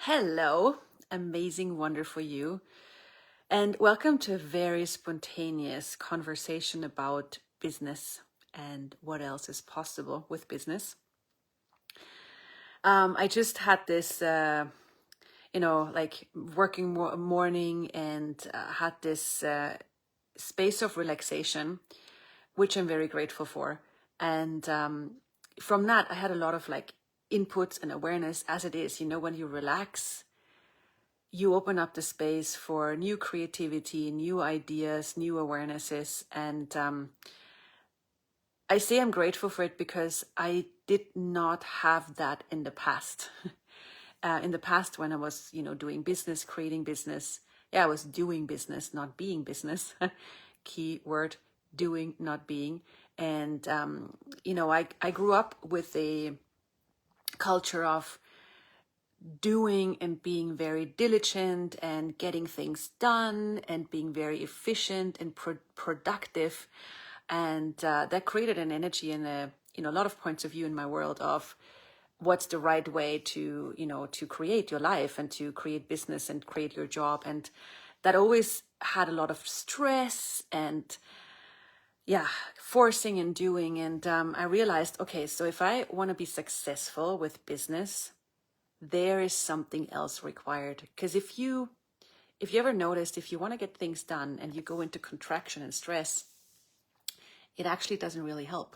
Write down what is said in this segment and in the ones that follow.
Hello, amazing, wonderful you, and welcome to a very spontaneous conversation about business and what else is possible with business. I just had this, like working morning and had this space of relaxation, which I'm very grateful for. And from that, I had a lot of like inputs and awareness as it is, when you relax, you open up the space for new creativity, new ideas, new awarenesses. And I say I'm grateful for it because I did not have that in the past. In the past, when I was, doing business, creating business, I was doing business, not being business. Key word, doing, not being. And, I grew up with a culture of doing and being very diligent and getting things done and being very efficient and productive. And that created an energy and a lot of points of view in my world of what's the right way to to create your life and to create business and create your job. And that always had a lot of stress and forcing and doing. And I realized, okay, so if I want to be successful with business, there is something else required. Because if you ever noticed, if you want to get things done and you go into contraction and stress, it actually doesn't really help.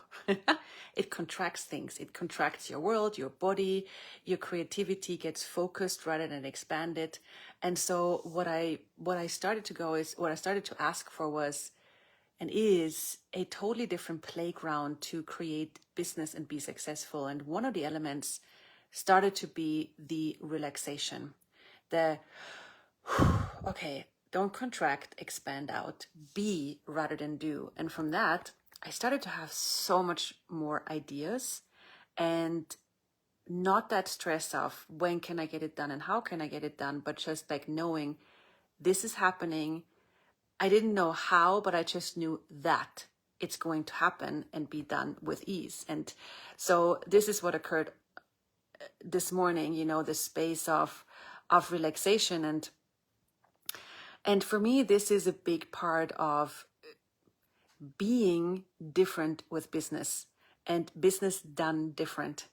It contracts things. It contracts your world, your body, your creativity gets focused rather than expanded. And so what I started to ask for was and is a totally different playground to create business and be successful. And one of the elements started to be the relaxation. Okay, don't contract, expand out, be rather than do. And from that, I started to have so much more ideas and not that stress of when can I get it done and how can I get it done, but just like knowing this is happening. I didn't know how, but I just knew that it's going to happen and be done with ease. And so this is what occurred this morning, the space of relaxation. And for me, this is a big part of being different with business and business done different,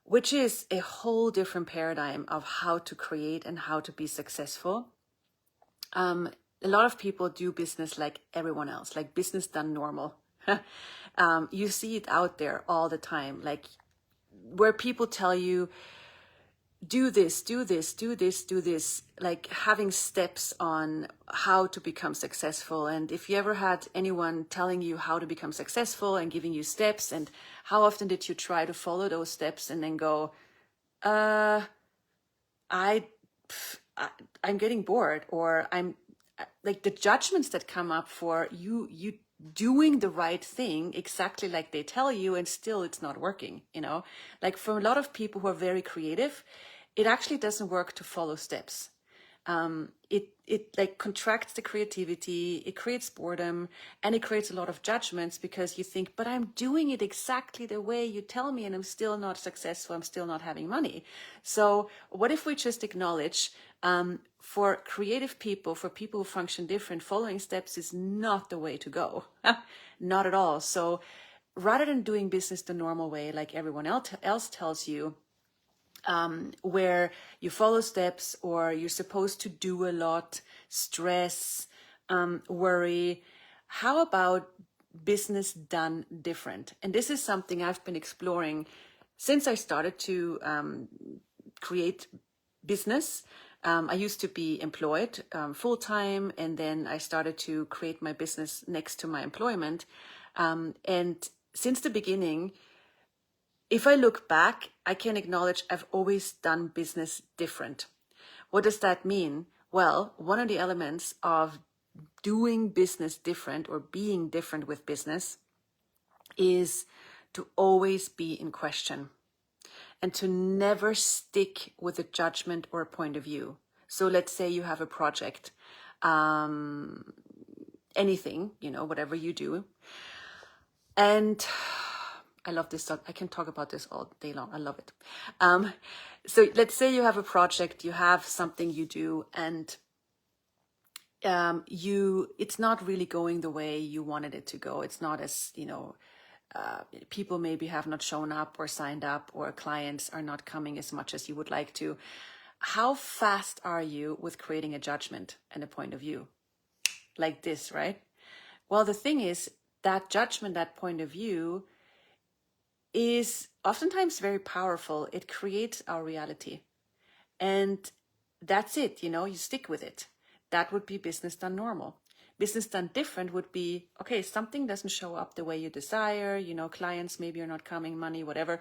which is a whole different paradigm of how to create and how to be successful. A lot of people do business like everyone else, like business done normal. You see it out there all the time, like where people tell you, do this, do this, do this, do this, like having steps on how to become successful. And if you ever had anyone telling you how to become successful and giving you steps, and how often did you try to follow those steps and then go, I'm getting bored, or I'm like the judgments that come up for you doing the right thing exactly like they tell you, and still it's not working, like for a lot of people who are very creative, it actually doesn't work to follow steps. It like contracts the creativity, it creates boredom, and it creates a lot of judgments because you think, but I'm doing it exactly the way you tell me and I'm still not successful, I'm still not having money. So what if we just acknowledge, for creative people, for people who function different, following steps is not the way to go. Not at all. So rather than doing business the normal way, like everyone else tells you, where you follow steps or you're supposed to do a lot, stress, worry. How about business done different? And this is something I've been exploring since I started to create business. I used to be employed full-time, and then I started to create my business next to my employment. And since the beginning, if I look back, I can acknowledge I've always done business different. What does that mean? Well, one of the elements of doing business different or being different with business is to always be in question and to never stick with a judgment or a point of view. So let's say you have a project, anything, whatever you do. And I love this stuff. I can talk about this all day long. I love it. So let's say you have a project, you have something you do, and it's not really going the way you wanted it to go. It's not as, people maybe have not shown up or signed up, or clients are not coming as much as you would like to. How fast are you with creating a judgment and a point of view? Like this, right? Well, the thing is, that judgment, that point of view is oftentimes very powerful. It creates our reality. And that's it, you stick with it. That would be business done normal. Business done different would be, okay, something doesn't show up the way you desire, clients maybe are not coming, money, whatever.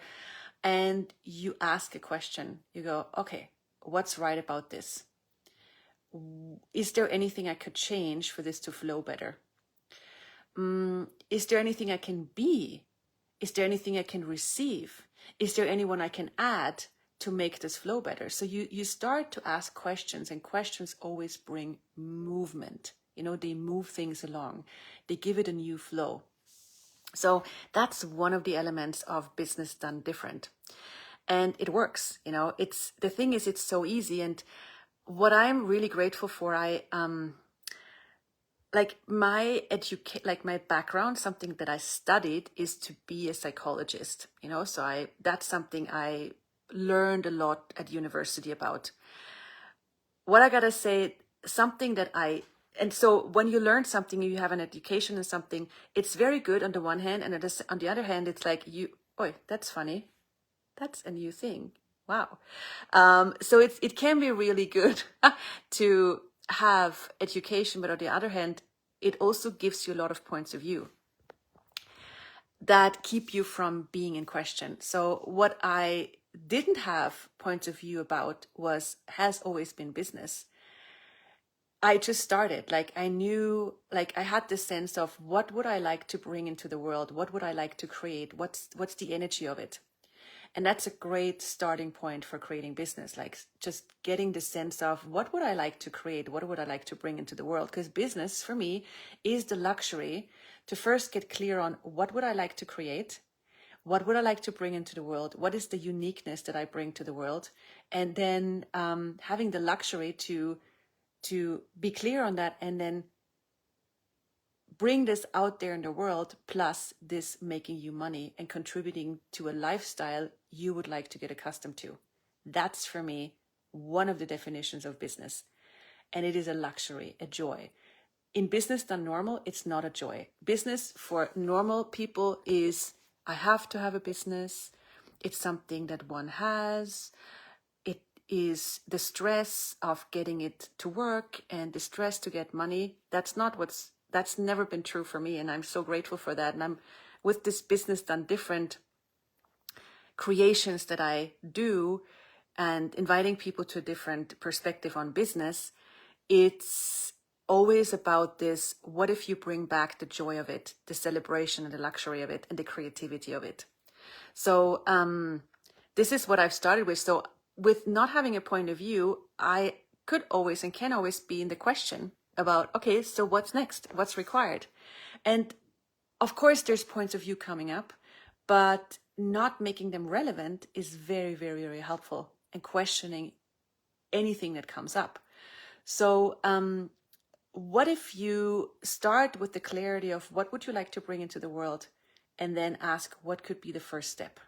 And you ask a question. You go, okay, what's right about this? Is there anything I could change for this to flow better? Is there anything I can be? Is there anything I can receive? Is there anyone I can add to make this flow better? So you start to ask questions, and questions always bring movement. They move things along. They give it a new flow. So that's one of the elements of business done different. And it works, the thing is, it's so easy. And what I'm really grateful for, my background, something that I studied is to be a psychologist, so that's something I learned a lot at university about. What I gotta say, something that and so when you learn something, you have an education in something, it's very good on the one hand, and on the other hand, it's like that's funny. That's a new thing. Wow. So it can be really good to have education, but on the other hand, it also gives you a lot of points of view that keep you from being in question. So what I didn't have points of view about has always been business. I just started, I knew, I had this sense of what would I like to bring into the world? What would I like to create? What's the energy of it? And that's a great starting point for creating business, just getting the sense of what would I like to create? What would I like to bring into the world? Because business for me is the luxury to first get clear on what would I like to create? What would I like to bring into the world? What is the uniqueness that I bring to the world? And then having the luxury to be clear on that, and then bring this out there in the world, plus this making you money and contributing to a lifestyle you would like to get accustomed to. That's for me one of the definitions of business. And it is a luxury, a joy. In business done normal, it's not a joy. Business for normal people is, I have to have a business. It's something that one has. It is the stress of getting it to work and the stress to get money. That's never been true for me, and I'm so grateful for that. And I'm with this business done different creations that I do, and inviting people to a different perspective on business. It's always about this, what if you bring back the joy of it, the celebration and the luxury of it, and the creativity of it? So this is what I've started with. So with not having a point of view, I could always and can always be in the question about, okay, so what's next? What's required? And of course, there's points of view coming up, but not making them relevant is very, very, very helpful, and questioning anything that comes up. So what if you start with the clarity of what would you like to bring into the world, and then ask what could be the first step?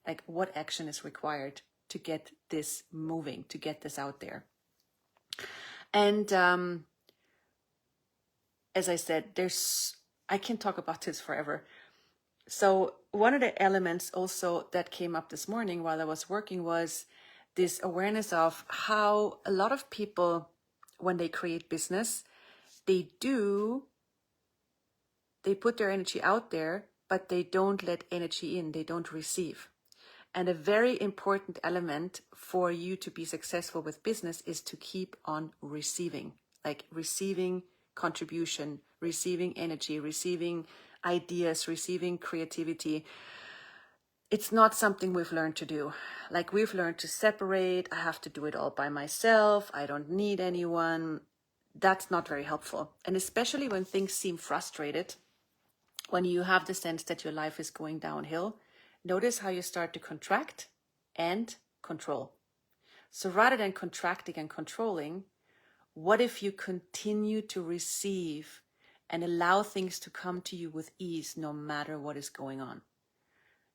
Like, what action is required to get this moving, to get this out there? And as I said, I can talk about this forever. So one of the elements also that came up this morning while I was working was this awareness of how a lot of people, when they create business, they put their energy out there, but they don't let energy in, they don't receive. And a very important element for you to be successful with business is to keep on receiving, like receiving contribution, receiving energy, receiving ideas, receiving creativity. It's not something we've learned to do. Like, we've learned to separate. I have to do it all by myself. I don't need anyone. That's not very helpful. And especially when things seem frustrated, when you have the sense that your life is going downhill, notice how you start to contract and control. So rather than contracting and controlling, what if you continue to receive and allow things to come to you with ease no matter what is going on?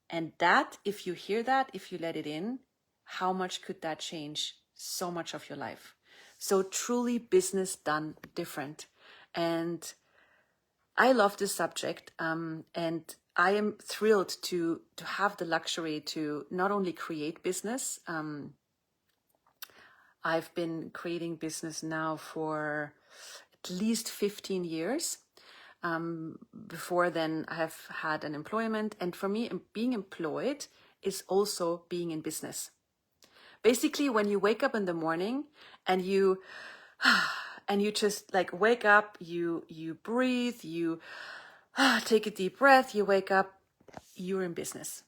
And that, if you hear that, if you let it in, how much could that change so much of your life? So truly business done different. And I love this subject, and I am thrilled to have the luxury to not only create business. I've been creating business now for at least 15 years. Before then, I have had an employment, and for me, being employed is also being in business. Basically, when you wake up in the morning and you just like wake up, you breathe, you take a deep breath, you wake up, you're in business,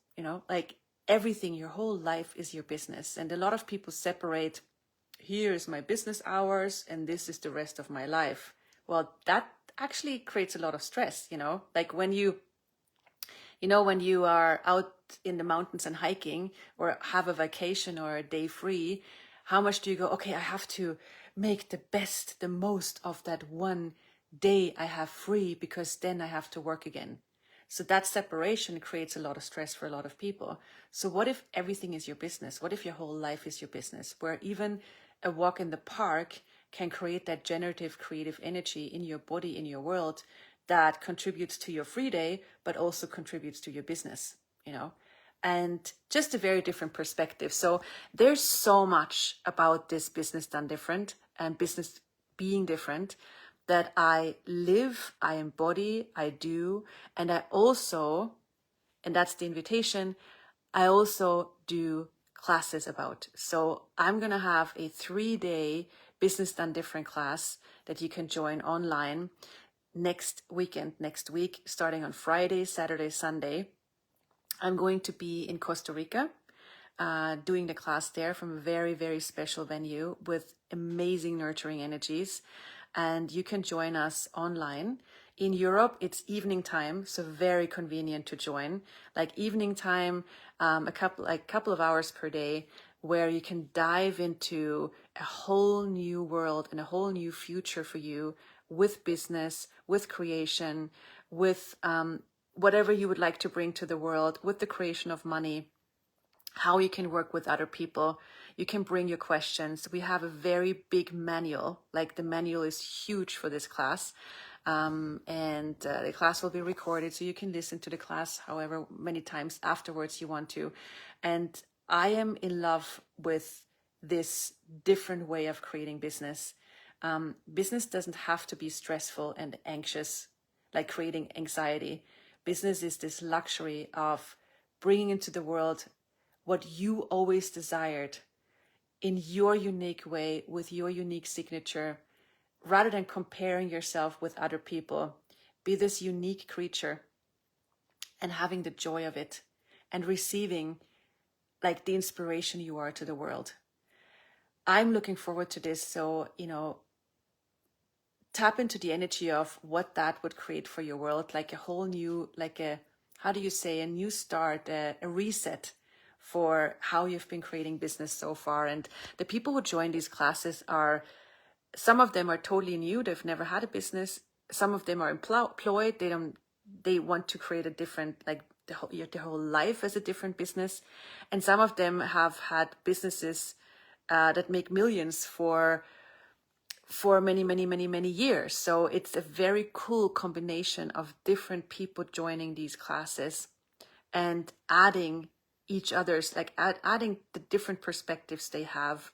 like everything, your whole life is your business. And a lot of people separate, here is my business hours and this is the rest of my life. Well, that actually creates a lot of stress, like when you are out in the mountains and hiking or have a vacation or a day free, how much do you go, okay, I have to make the most of that one day I have free because then I have to work again. So that separation creates a lot of stress for a lot of people. So what if everything is your business? What if your whole life is your business, where even a walk in the park can create that generative creative energy in your body, in your world, that contributes to your free day, but also contributes to your business, and just a very different perspective. So there's so much about this business done different and business being different that I live, I embody, I do. And I also, and that's the invitation, I also do classes about. So I'm going to have a 3-day business done different class that you can join online next week, starting on Friday, Saturday, Sunday. I'm going to be in Costa Rica, doing the class there from a very, very special venue with amazing nurturing energies. And you can join us online. In Europe, it's evening time, so very convenient to join. Like evening time, a couple of hours per day, where you can dive into a whole new world and a whole new future for you with business, with creation, with whatever you would like to bring to the world, with the creation of money, how you can work with other people. You can bring your questions. We have a very big manual, like the manual is huge for this class. And the class will be recorded, so you can listen to the class however many times afterwards you want to. And I am in love with this different way of creating business. Business doesn't have to be stressful and anxious, like creating anxiety. Business is this luxury of bringing into the world what you always desired in your unique way, with your unique signature, rather than comparing yourself with other people. Be this unique creature and having the joy of it and receiving like the inspiration you are to the world. I'm looking forward to this. So, tap into the energy of what that would create for your world, like a whole new, like a, how do you say, a new start, a reset for how you've been creating business so far. And the people who join these classes are, some of them are totally new. They've never had a business. Some of them are employed. They want to create a different, like the whole life as a different business. And some of them have had businesses that make millions for many, many, many, many years. So it's a very cool combination of different people joining these classes and adding each other's, like adding the different perspectives they have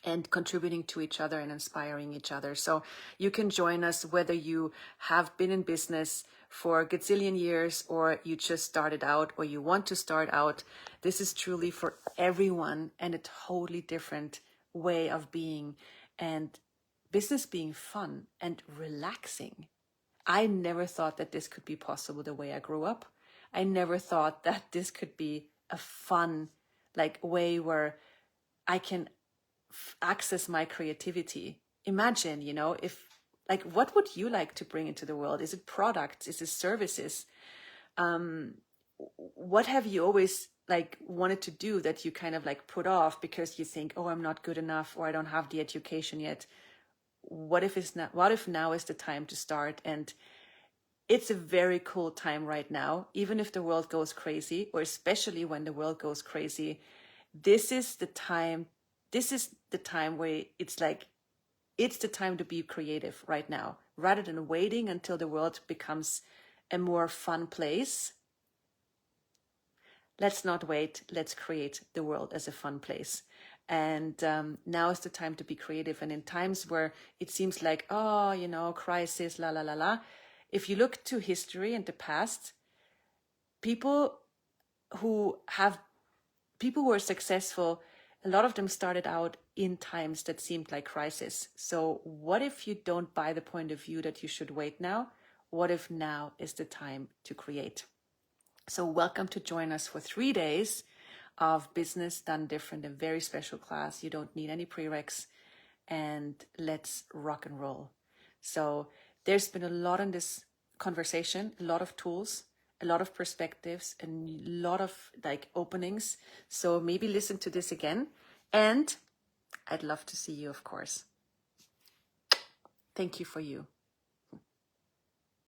and contributing to each other and inspiring each other. So you can join us whether you have been in business for a gazillion years or you just started out or you want to start out. This is truly for everyone and a totally different way of being, and business being fun and relaxing. I never thought that this could be possible the way I grew up. I never thought that this could be a fun, like, way where I can access my creativity. Imagine, if, like, what would you like to bring into the world? Is it products? Is it services? what have you always like wanted to do that you kind of like put off because you think, oh, I'm not good enough, or I don't have the education yet? What if now is the time to start? And it's a very cool time right now, even if the world goes crazy, or especially when the world goes crazy. This is the time where it's like, it's the time to be creative right now, rather than waiting until the world becomes a more fun place. Let's not wait. Let's create the world as a fun place. And now is the time to be creative. And in times where it seems like, oh, crisis, la, la, la, la. If you look to history and the past, people who are successful, a lot of them started out in times that seemed like crisis. So what if you don't buy the point of view that you should wait now? What if now is the time to create? So welcome to join us for 3 days of Business Done Different, a very special class. You don't need any prereqs, and let's rock and roll. So there's been a lot in this conversation, a lot of tools, a lot of perspectives, and a lot of like openings. So maybe listen to this again, and I'd love to see you, of course. Thank you for you.